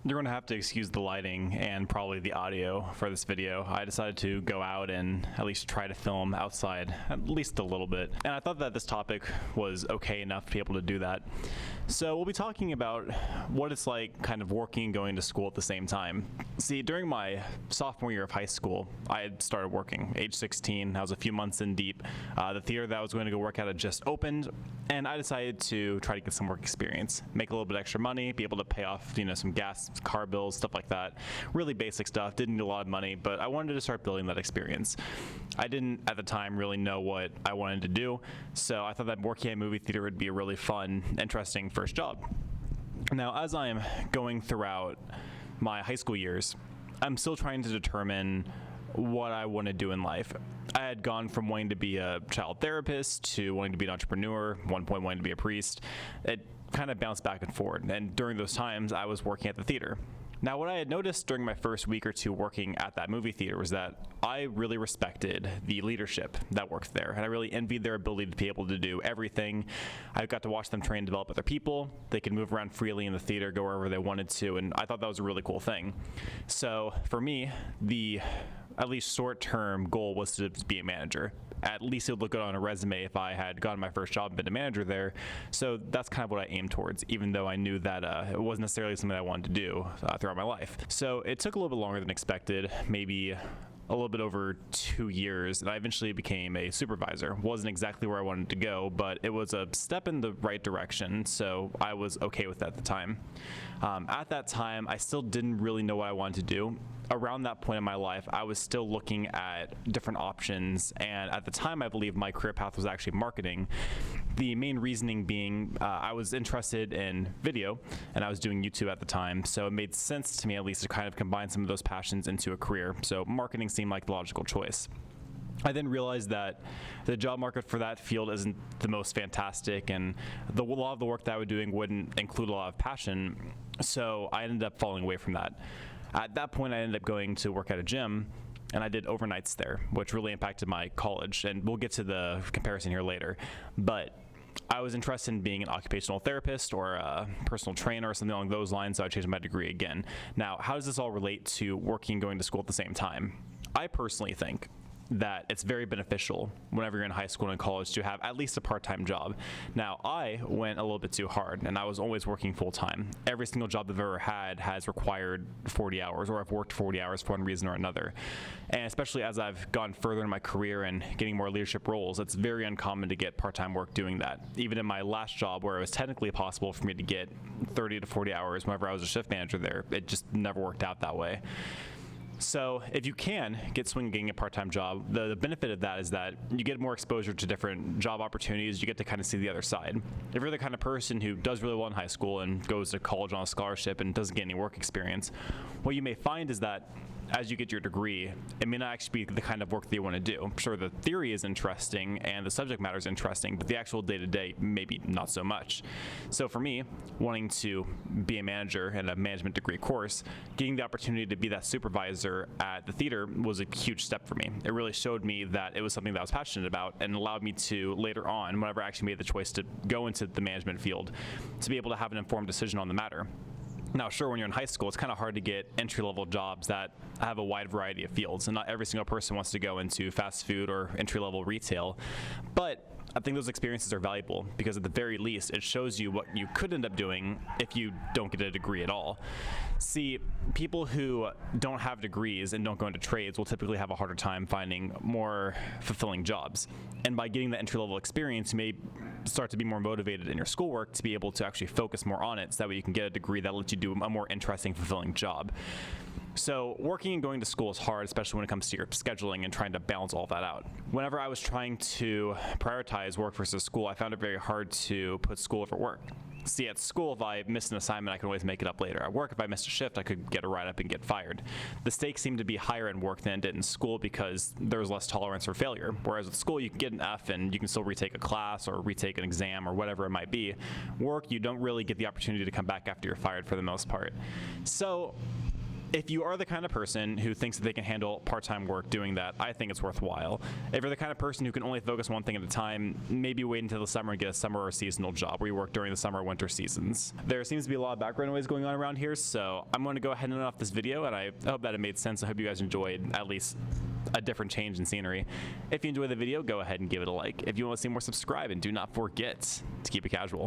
You're going to have to excuse the lighting and probably the audio for this video. I decided to go out and at least try to film outside at least a little bit. And I thought that this topic was okay enough to be able to do that. So we'll be talking about what it's like kind of working and going to school at the same time. See, during my sophomore year of high school, I had started working. Age 16, I was a few months in deep. The theater that I was going to go work at had just opened, and I decided to try to get some work experience, make a little bit extra money, be able to pay off, some gas, car bills, stuff like that. Really basic stuff, didn't need a lot of money, but I wanted to start building that experience. I didn't, at the time, really know what I wanted to do, so I thought that working at a movie theater would be a really fun, interesting first job. Now, as I'm going throughout my high school years, I'm still trying to determine what I want to do in life. I had gone from wanting to be a child therapist to wanting to be an entrepreneur, one point wanting to be a priest. It kind of bounced back and forth, and during those times I was working at the theater. Now, what I had noticed during my first week or two working at that movie theater was that I really respected the leadership that worked there, and I really envied their ability to be able to do everything. I got to watch them train and develop other people. They could move around freely in the theater, go wherever they wanted to, and I thought that was a really cool thing. So for me, the at least short-term goal was to be a manager. At least it would look good on a resume if I had gotten my first job and been a manager there. So that's kind of what I aimed towards, even though I knew that it wasn't necessarily something I wanted to do throughout my life. So it took a little bit longer than expected, maybe a little bit over 2 years, and I eventually became a supervisor. Wasn't exactly where I wanted to go, but it was a step in the right direction, so I was okay with that at the time. At that time, I still didn't really know what I wanted to do. Around that point in my life, I was still looking at different options, and at the time, I believe my career path was actually marketing. The main reasoning being I was interested in video, and I was doing YouTube at the time, so it made sense to me at least to kind of combine some of those passions into a career. So marketing seemed like the logical choice. I then realized that the job market for that field isn't the most fantastic, and a lot of the work that I was doing wouldn't include a lot of passion, so I ended up falling away from that. At that point, I ended up going to work at a gym, and I did overnights there, which really impacted my college, and we'll get to the comparison here later. But I was interested in being an occupational therapist or a personal trainer or something along those lines, so I changed my degree again. Now, how does this all relate to working and going to school at the same time? I personally think that it's very beneficial whenever you're in high school and college to have at least a part-time job. Now, I went a little bit too hard, and I was always working full-time. Every single job I've ever had has required 40 hours, or I've worked 40 hours for one reason or another. And especially as I've gone further in my career and getting more leadership roles, it's very uncommon to get part-time work doing that. Even in my last job, where it was technically possible for me to get 30 to 40 hours whenever I was a shift manager there, it just never worked out that way. So if you can get swing getting a part-time job, the benefit of that is that you get more exposure to different job opportunities. You get to kind of see the other side. If you're the kind of person who does really well in high school and goes to college on a scholarship and doesn't get any work experience, what you may find is that as you get your degree, it may not actually be the kind of work that you want to do. Sure, the theory is interesting and the subject matter is interesting, but the actual day-to-day, maybe not so much. So for me, wanting to be a manager in a management degree course, getting the opportunity to be that supervisor at the theater was a huge step for me. It really showed me that it was something that I was passionate about and allowed me to, later on, whenever I actually made the choice to go into the management field, to be able to have an informed decision on the matter. Now, sure, when you're in high school, it's kind of hard to get entry-level jobs that have a wide variety of fields, and not every single person wants to go into fast food or entry-level retail, but I think those experiences are valuable because at the very least, it shows you what you could end up doing if you don't get a degree at all. See, people who don't have degrees and don't go into trades will typically have a harder time finding more fulfilling jobs. And by getting the entry-level experience, you may start to be more motivated in your schoolwork to be able to actually focus more on it, so that way you can get a degree that lets you do a more interesting, fulfilling job. So working and going to school is hard, especially when it comes to your scheduling and trying to balance all that out. Whenever I was trying to prioritize work versus school, I found it very hard to put school over work. See, at school, if I missed an assignment, I could always make it up later. At work, if I missed a shift, I could get a write-up and get fired. The stakes seemed to be higher in work than it did in school because there was less tolerance for failure. Whereas with school, you can get an F and you can still retake a class or retake an exam or whatever it might be. Work, you don't really get the opportunity to come back after you're fired for the most part. So If you are the kind of person who thinks that they can handle part-time work doing that, I think it's worthwhile. If you're the kind of person who can only focus one thing at a time, maybe wait until the summer and get a summer or seasonal job where you work during the summer or winter seasons. There seems to be a lot of background noise going on around here, so I'm going to go ahead and end off this video, and I hope that it made sense. I hope you guys enjoyed at least a different change in scenery. If you enjoyed the video, go ahead and give it a like. If you want to see more, subscribe, and do not forget to keep it casual.